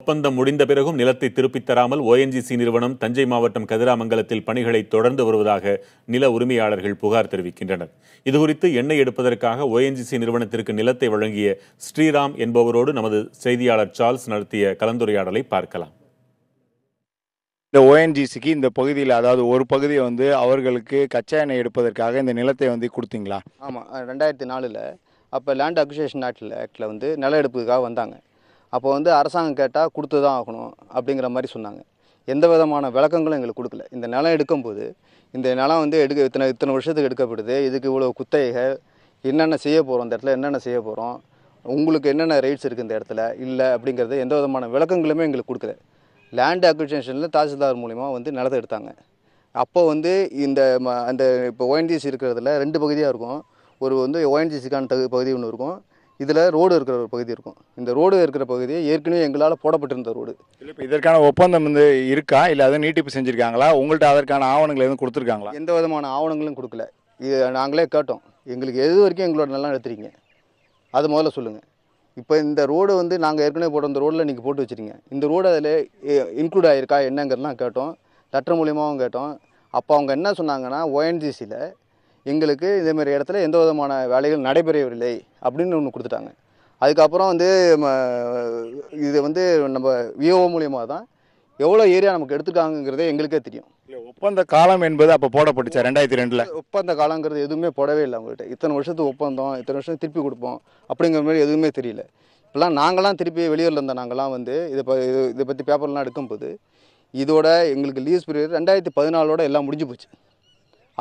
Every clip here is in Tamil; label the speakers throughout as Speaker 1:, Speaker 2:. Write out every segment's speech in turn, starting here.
Speaker 1: ஒப்பந்தம் முடிந்த பிறகும் நிலத்தை திருப்பித் தராமல் ஓஎன்ஜிசி நிறுவனம் தஞ்சை மாவட்டம் கதிராமங்கலத்தில் பணிகளை தொடர்ந்து வருவதாக நில உரிமையாளர்கள் புகார் தெரிவிக்கின்றனர். இதுகுறித்து எண்ணெய் எடுப்பதற்காக ஓஎன்ஜிசி நிறுவனத்திற்கு நிலத்தை வழங்கிய ஸ்ரீராம் என்பவரோடு நமது செய்தியாளர் சார்ல்ஸ் நடத்திய கலந்துரையாடலை பார்க்கலாம்.
Speaker 2: இந்த ஓஎன்ஜிசிக்கு இந்த பகுதியில், அதாவது ஒரு பகுதியை அவர்களுக்கு கச்சா எண்ணெய் எடுப்பதற்காக இந்த நிலத்தை கொடுத்தீங்களா?
Speaker 3: ஆமாம், 2004 அப்போ லேண்ட் அக்விசிஷன் ஆக்டில் நிலம் எடுப்பதுக்காக வந்தாங்க. அப்போ அரசாங்கம் கேட்டால் கொடுத்து தான் ஆகணும் அப்படிங்கிற மாதிரி சொன்னாங்க. எந்த விதமான விளக்கங்களும் எங்களுக்கு கொடுக்கல. இந்த நிலம் எடுக்கும்போது இந்த நிலம் இத்தனை வருஷத்துக்கு எடுக்கப்படுது, இதுக்கு இவ்வளோ குத்தகைகள், என்னென்ன செய்ய போகிறோம், இந்த இடத்துல என்னென்ன செய்ய போகிறோம், உங்களுக்கு என்னென்ன ரைட்ஸ் இருக்குது இந்த இடத்துல இல்லை அப்படிங்கிறது எந்த விதமான விளக்கங்களுமே எங்களுக்கு கொடுக்கல. லேண்ட் அக்விசிஷனில் தாசில்தார் மூலிமா நிலத்தை எடுத்தாங்க. அப்போ இந்த அந்த இப்போ ஓஎன்ஜிசி இருக்கிறதுல 2 பகுதியாக இருக்கும். ஒரு ஓஎன்ஜிசிக்கான பகுதி ஒன்று இருக்கும், இதில் ரோடு இருக்கிற ஒரு பகுதி இருக்கும். இந்த ரோடு இருக்கிற பகுதி ஏற்கனவே எங்களால் போடப்பட்டிருந்த ரோடு.
Speaker 2: இப்போ இதற்கான ஒப்பந்தம் இருக்கா, இல்லை அதை நீட்டிப்பு செஞ்சுருக்காங்களா? உங்கள்கிட்ட அதற்கான ஆவணங்கள் எதுவும் கொடுத்துருக்காங்களா?
Speaker 3: எந்த விதமான ஆவணங்களும் கொடுக்கல. இது நாங்களே கேட்டோம், எங்களுக்கு எது வரைக்கும் எங்களோட நிலம் எடுத்துறீங்க அது முதல்ல சொல்லுங்கள். இப்போ இந்த ரோடு நாங்கள் ஏற்கனவே போட்ட இந்த ரோடில் நீங்கள் போட்டு வச்சுருங்க, இந்த ரோடு அதில் இன்க்ளூட் ஆகிருக்கா என்னங்கிறதுலாம் கேட்டோம். லெட்டர் மூலியமாகவும் கேட்டோம். அப்போ அவங்க என்ன சொன்னாங்கன்னா, ஓஎன்ஜிசியில் எங்களுக்கு இதேமாரி இடத்துல எந்த விதமான வேலைகள் நடைபெறவில்லை அப்படின்னு ஒன்று கொடுத்துட்டாங்க. அதுக்கப்புறம் இது நம்ம விஓ மூலியமாக தான் எவ்வளோ ஏரியா நமக்கு எடுத்துக்காங்கிறதே எங்களுக்கே தெரியும்.
Speaker 2: ஒப்பந்த காலம் என்பது அப்போ போடப்பட்டுச்சா 2002?
Speaker 3: ஒப்பந்த காலங்கிறது எதுவுமே போடவே இல்லை அவங்கள்ட்ட. இத்தனை வருஷத்துக்கு ஒப்பந்தம், இத்தனை வருஷம் திருப்பி கொடுப்போம் அப்படிங்கிற மாதிரி எதுவுமே தெரியல. இப்போலாம் நாங்களாம் திருப்பி வெளியூரில் இருந்த நாங்களாம் இதை பற்றி பேப்பர்லாம் எடுக்கும்போது இதோட எங்களுக்கு லீஸ் பீரியட் 2014 எல்லாம் முடிஞ்சு போச்சு.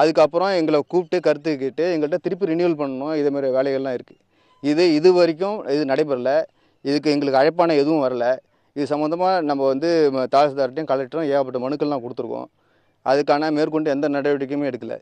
Speaker 3: அதுக்கப்புறம் எங்களை கூப்பிட்டு கருத்து கேட்டு எங்கள்கிட்ட திருப்பி ரினியூவல் பண்ணணும், இதேமாதிரி வேலைகள்லாம் இருக்குது. இது வரைக்கும் இது நடைபெறலை. இதுக்கு எங்களுக்கு அழைப்பான எதுவும் வரல. இது சம்மந்தமாக நம்ம தாசில்தார்ட்டையும் கலெக்டரும் ஏகப்பட்ட மனுக்கள்லாம் கொடுத்துருக்கோம். அதுக்கான மேற்கொண்டு எந்த நடவடிக்கையுமே எடுக்கலை.